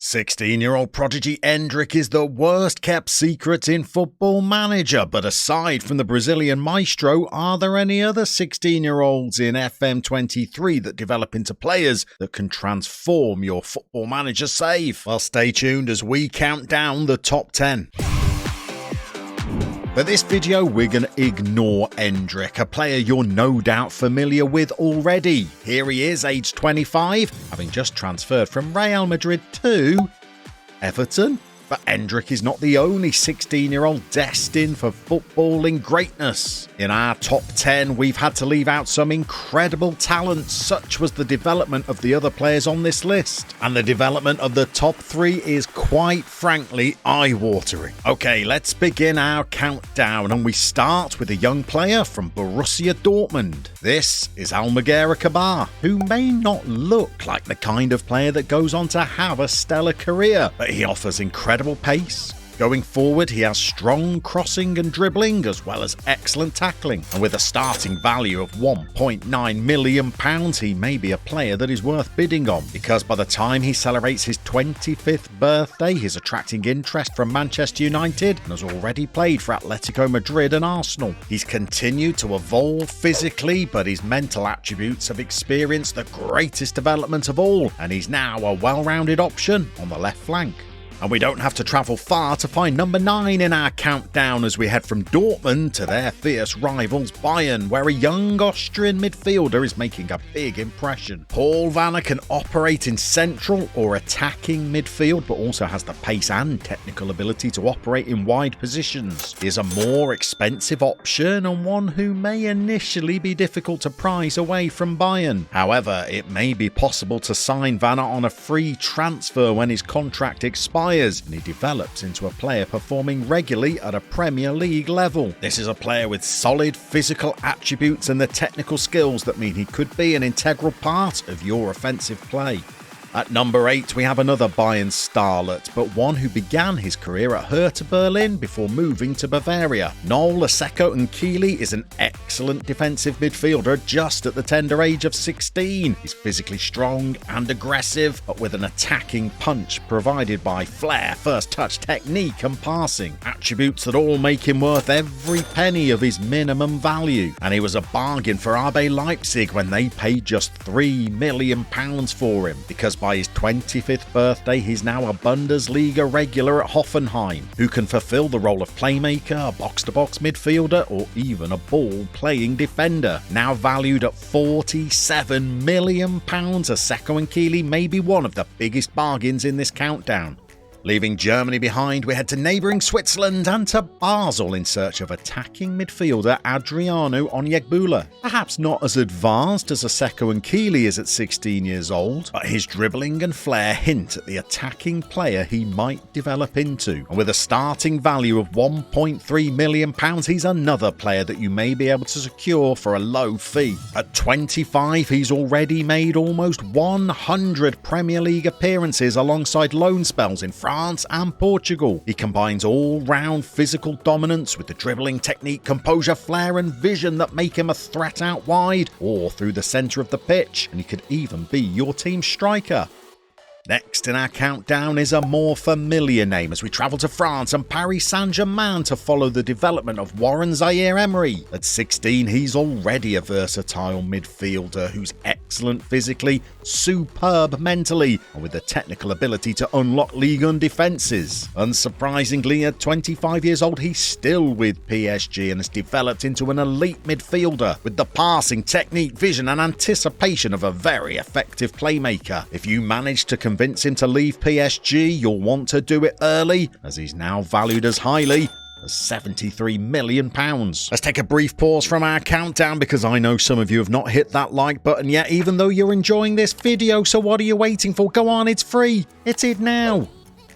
16-year-old prodigy Endrick is the worst-kept secret in Football Manager, but aside from the Brazilian maestro, are there any other 16-year-olds in FM23 that develop into players that can transform your Football Manager save? Well, stay tuned as we count down the top 10. For this video, we're going to ignore Endrick, a player you're no doubt familiar with already. Here he is, aged 25, having just transferred from Real Madrid to Everton. But Endrick is not the only 16-year-old destined for footballing greatness. In our top 10, we've had to leave out some incredible talent. Such was the development of the other players on this list. And the development of the top 3 is quite frankly eye-watering. Okay, let's begin our countdown, and we start with a young player from Borussia Dortmund. This is Almagera Kabar, who may not look like the kind of player that goes on to have a stellar career, but he offers incredible pace. Going forward, he has strong crossing and dribbling, as well as excellent tackling. And with a starting value of £1.9 million, he may be a player that is worth bidding on, because by the time he celebrates his 25th birthday, he's attracting interest from Manchester United and has already played for Atletico Madrid and Arsenal. He's continued to evolve physically, but his mental attributes have experienced the greatest development of all, and he's now a well-rounded option on the left flank. And we don't have to travel far to find number 9 in our countdown as we head from Dortmund to their fierce rivals Bayern, where a young Austrian midfielder is making a big impression. Paul Vanna can operate in central or attacking midfield, but also has the pace and technical ability to operate in wide positions. He is a more expensive option and one who may initially be difficult to prize away from Bayern. However, it may be possible to sign Vanna on a free transfer when his contract expires, and he develops into a player performing regularly at a Premier League level. This is a player with solid physical attributes and the technical skills that mean he could be an integral part of your offensive play. At number 8, we have another Bayern starlet, but one who began his career at Hertha Berlin before moving to Bavaria. Noel Laseko Nkili is an excellent defensive midfielder just at the tender age of 16. He's physically strong and aggressive, but with an attacking punch provided by flair, first touch technique and passing. Attributes that all make him worth every penny of his minimum value. And he was a bargain for RB Leipzig when they paid just £3 million for him, because by his 25th birthday, he's now a Bundesliga regular at Hoffenheim, who can fulfill the role of playmaker, a box-to-box midfielder, or even a ball-playing defender. Now valued at £47 million, Laseko Nkili may be one of the biggest bargains in this countdown. Leaving Germany behind, we head to neighbouring Switzerland and to Basel in search of attacking midfielder Adriano Onyegbula. Perhaps not as advanced as Laseko Nkili is at 16 years old, but his dribbling and flair hint at the attacking player he might develop into. And with a starting value of £1.3 million, he's another player that you may be able to secure for a low fee. At 25, he's already made almost 100 Premier League appearances alongside loan spells in France and Portugal. He combines all-round physical dominance with the dribbling technique, composure, flair and vision that make him a threat out wide or through the centre of the pitch, and he could even be your team's striker. Next in our countdown is a more familiar name as we travel to France and Paris Saint-Germain to follow the development of Warren Zaire-Emery. At 16, he's already a versatile midfielder who's excellent physically, superb mentally, and with the technical ability to unlock Ligue 1 defences. Unsurprisingly, at 25 years old, he's still with PSG and has developed into an elite midfielder with the passing, technique, vision and anticipation of a very effective playmaker. If you manage to convince him to leave PSG, you'll want to do it early, as he's now valued as highly as £73 million. Let's take a brief pause from our countdown because I know some of you have not hit that like button yet, even though you're enjoying this video, so what are you waiting for? Go on, it's free. Hit it now.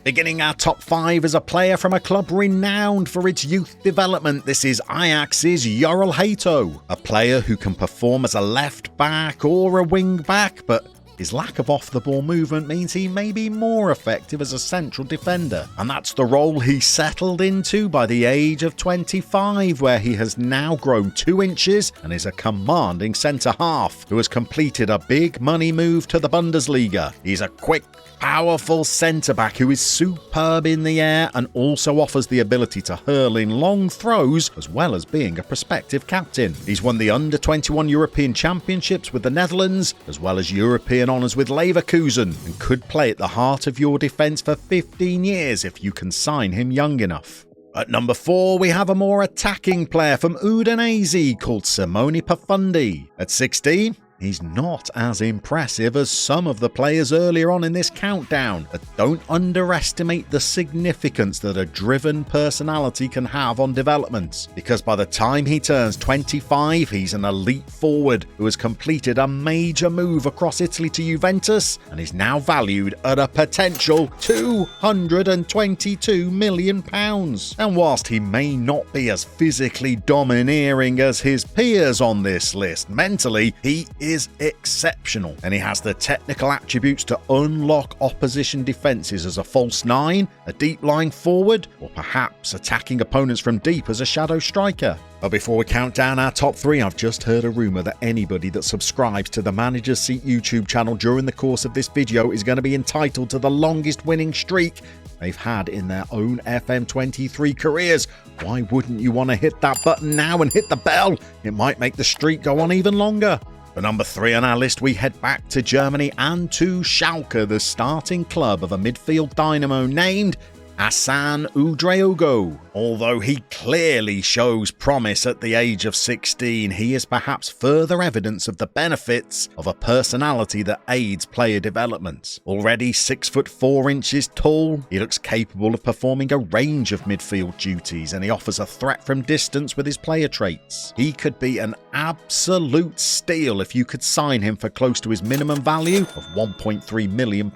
Beginning our top 5 is a player from a club renowned for its youth development. This is Ajax's Jorrel Hato, a player who can perform as a left back or a wing back, but his lack of off-the-ball movement means he may be more effective as a central defender, and that's the role he settled into by the age of 25, where he has now grown 2 inches and is a commanding centre-half who has completed a big money move to the Bundesliga. He's a quick, powerful centre-back who is superb in the air and also offers the ability to hurl in long throws as well as being a prospective captain. He's won the Under-21 European Championships with the Netherlands as well as European honours with Leverkusen and could play at the heart of your defence for 15 years if you can sign him young enough. At number 4, we have a more attacking player from Udinese called Simone Pafundi. At 16, he's not as impressive as some of the players earlier on in this countdown, but don't underestimate the significance that a driven personality can have on development, because by the time he turns 25, he's an elite forward who has completed a major move across Italy to Juventus and is now valued at a potential £222 million. And whilst he may not be as physically domineering as his peers on this list, mentally he is exceptional, and he has the technical attributes to unlock opposition defences as a false 9, a deep lying forward, or perhaps attacking opponents from deep as a shadow striker. But before we count down our top 3, I've just heard a rumour that anybody that subscribes to the Manager's Seat YouTube channel during the course of this video is going to be entitled to the longest winning streak they've had in their own FM23 careers. Why wouldn't you want to hit that button now and hit the bell? It might make the streak go on even longer. For number 3 on our list, we head back to Germany and to Schalke, the starting club of a midfield dynamo named Hassan Udriogo. Although he clearly shows promise at the age of 16, he is perhaps further evidence of the benefits of a personality that aids player development. Already 6'4" tall, he looks capable of performing a range of midfield duties, and he offers a threat from distance with his player traits. He could be an absolute steal if you could sign him for close to his minimum value of £1.3 million,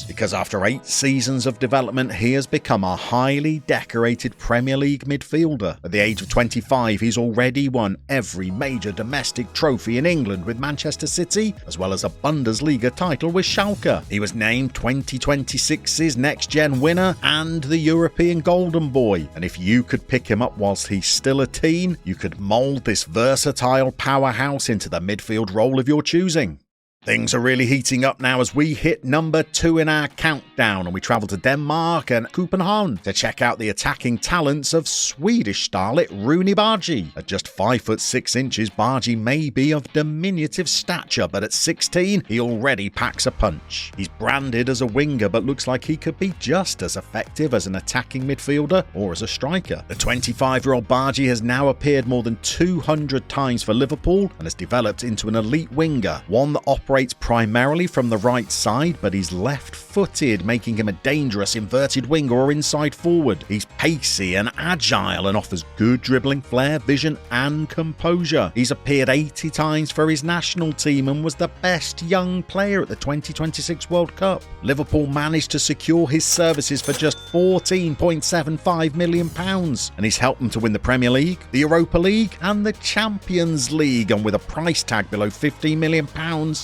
because after 8 seasons of development, he has become a highly decorated Premier League midfielder. At the age of 25, he's already won every major domestic trophy in England with Manchester City, as well as a Bundesliga title with Schalke. He was named 2026's Next Gen winner and the European Golden Boy, and if you could pick him up whilst he's still a teen, you could mould this versatile powerhouse into the midfield role of your choosing. Things are really heating up now as we hit number 2 in our countdown, and we travel to Denmark and Copenhagen to check out the attacking talents of Swedish starlet Rooney Bargi. At just 5'6", Bargi may be of diminutive stature, but at 16 he already packs a punch. He's branded as a winger, but looks like he could be just as effective as an attacking midfielder or as a striker. The 25-year-old Bargi has now appeared more than 200 times for Liverpool and has developed into an elite winger, one that operates primarily from the right side, but he's left-footed, making him a dangerous inverted winger or inside forward. He's pacey and agile and offers good dribbling flair, vision and composure. He's appeared 80 times for his national team and was the best young player at the 2026 World Cup. Liverpool managed to secure his services for just £14.75 million, and he's helped them to win the Premier League, the Europa League and the Champions League, and with a price tag below £15 million,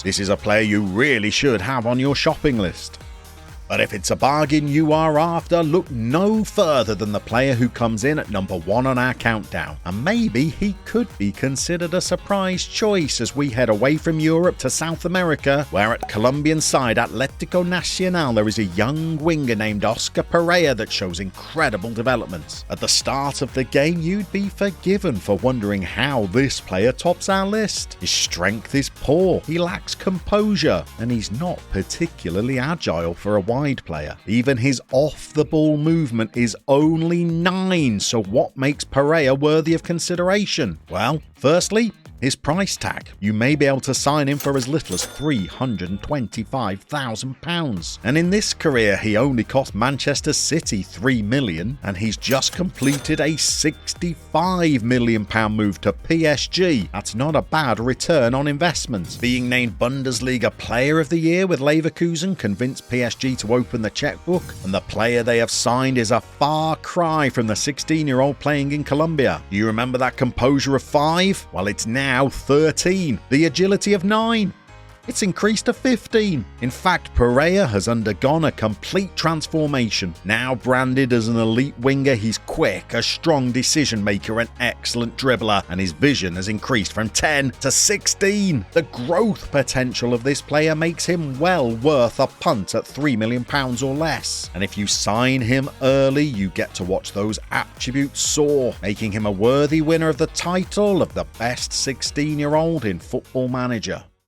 this is a player you really should have on your shopping list. But if it's a bargain you are after, look no further than the player who comes in at number 1 on our countdown. And maybe he could be considered a surprise choice as we head away from Europe to South America, where at Colombian side Atlético Nacional there is a young winger named Oscar Pereira that shows incredible development. At the start of the game, you'd be forgiven for wondering how this player tops our list. His strength is poor, he lacks composure, and he's not particularly agile for a wide player. Even his off-the-ball movement is only 9, so what makes Pereira worthy of consideration? Well, firstly, his price tag. You may be able to sign him for as little as £325,000. And in this career, he only cost Manchester City £3 million, and he's just completed a £65 million move to PSG. That's not a bad return on investment. Being named Bundesliga Player of the Year with Leverkusen convinced PSG to open the checkbook, and the player they have signed is a far cry from the 16-year-old playing in Colombia. Do you remember that composure of 5? Well, it's now 13, the agility of 9. it's increased to 15. In fact, Pereira has undergone a complete transformation. Now branded as an elite winger, he's quick, a strong decision maker, an excellent dribbler, and his vision has increased from 10 to 16. The growth potential of this player makes him well worth a punt at £3 million or less. And if you sign him early, you get to watch those attributes soar, making him a worthy winner of the title of the best 16-year-old in Football Manager.